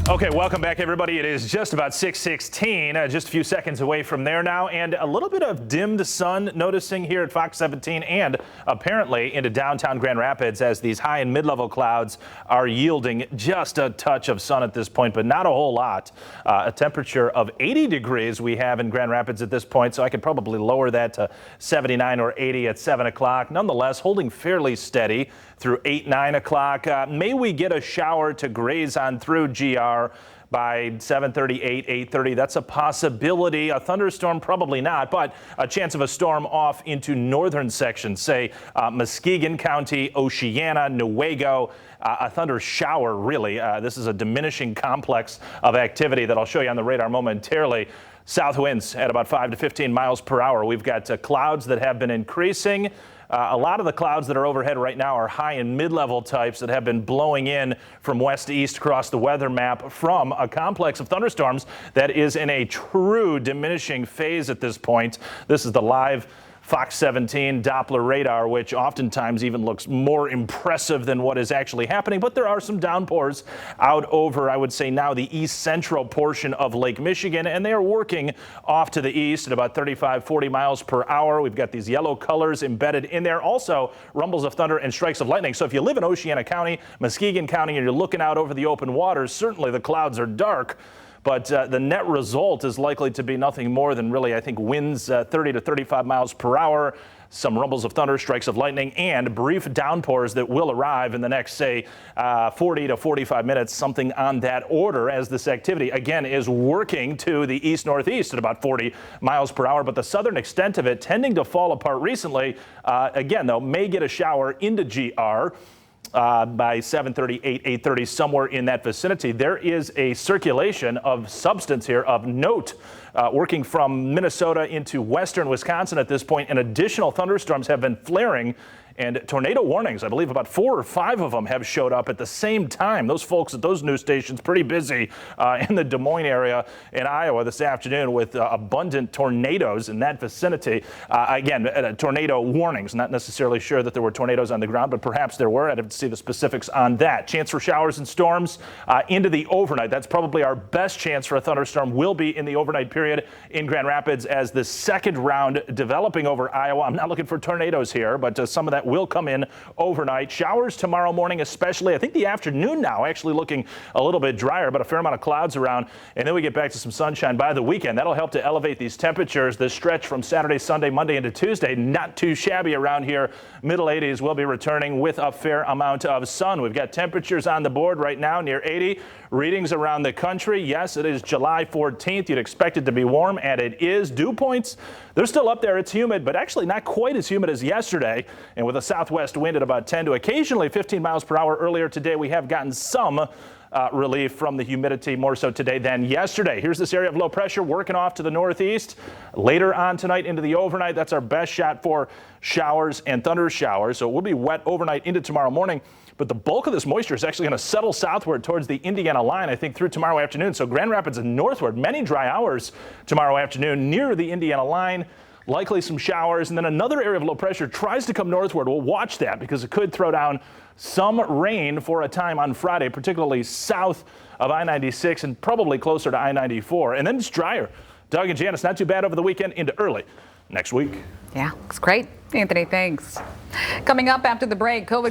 Okay, welcome back, everybody. It is just about 6:16, just a few seconds away from there now, and a little bit of dimmed sun noticing here at Fox 17 and apparently into downtown Grand Rapids as these high and mid-level clouds are yielding just a touch of sun at this point, but not a whole lot. A temperature of 80 degrees we have in Grand Rapids at this point, so I could probably lower that to 79 or 80 at 7 o'clock. Nonetheless, holding fairly steady through 8, 9 o'clock. May we get a shower to graze on through GR by 7:38, 8:30. That's a possibility. A thunderstorm, probably not, but a chance of a storm off into northern sections, say Muskegon County, Oceana, Newaygo. A thunder shower, really. This is a diminishing complex of activity that I'll show you on the radar momentarily. South winds at about 5 to 15 miles per hour. We've got clouds that have been increasing. A lot of the clouds that are overhead right now are high and mid-level types that have been blowing in from west to east across the weather map from a complex of thunderstorms that is in a true diminishing phase at this point. This is the live Fox 17 Doppler radar, which oftentimes even looks more impressive than what is actually happening. But there are some downpours out over, I would say now, the east central portion of Lake Michigan, and they are working off to the east at about 35, 40 miles per hour. We've got these yellow colors embedded in there. Also, rumbles of thunder and strikes of lightning. So if you live in Oceana County, Muskegon County, and you're looking out over the open waters, certainly the clouds are dark. But the net result is likely to be nothing more than really, I think, winds 30 to 35 miles per hour, some rumbles of thunder, strikes of lightning, and brief downpours that will arrive in the next, say, 40 to 45 minutes, something on that order, as this activity, again, is working to the east-northeast at about 40 miles per hour. But the southern extent of it tending to fall apart recently, again, though, may get a shower into GR. By 7:38, 8:30, somewhere in that vicinity. There is a circulation of substance here of note working from Minnesota into western Wisconsin at this point, and additional thunderstorms have been flaring. And tornado warnings, I believe about 4 or 5 of them have showed up at the same time. Those folks at those news stations pretty busy in the Des Moines area in Iowa this afternoon with abundant tornadoes in that vicinity. Again, tornado warnings. Not necessarily sure that there were tornadoes on the ground, but perhaps there were. I'd have to see the specifics on that. Chance for showers and storms into the overnight. That's probably our best chance for a thunderstorm will be in the overnight period in Grand Rapids as the second round developing over Iowa. I'm not looking for tornadoes here, but some of that will come in overnight. Showers tomorrow morning, especially. I think the afternoon now actually looking a little bit drier, but a fair amount of clouds around. And then we get back to some sunshine by the weekend. That'll help to elevate these temperatures. The stretch from Saturday, Sunday, Monday into Tuesday, not too shabby around here. Middle 80s will be returning with a fair amount of sun. We've got temperatures on the board right now near 80. Readings around the country. Yes, it is July 14th. You'd expect it to be warm, and it is. Dew points, they're still up there. It's humid, but actually not quite as humid as yesterday. And with a southwest wind at about 10 to occasionally 15 miles per hour earlier today, we have gotten some relief from the humidity, more so today than yesterday. Here's this area of low pressure working off to the northeast. Later on tonight into the overnight, that's our best shot for showers and thunder showers. So it will be wet overnight into tomorrow morning. But the bulk of this moisture is actually going to settle southward towards the Indiana line, I think, through tomorrow afternoon. So Grand Rapids and northward, many dry hours tomorrow afternoon near the Indiana line. Likely some showers, and then another area of low pressure tries to come northward. We'll watch that because it could throw down some rain for a time on Friday, particularly south of I-96 and probably closer to I-94. And then it's drier. Doug and Janice, not too bad over the weekend into early next week. Yeah, looks great. Anthony, thanks. Coming up after the break, COVID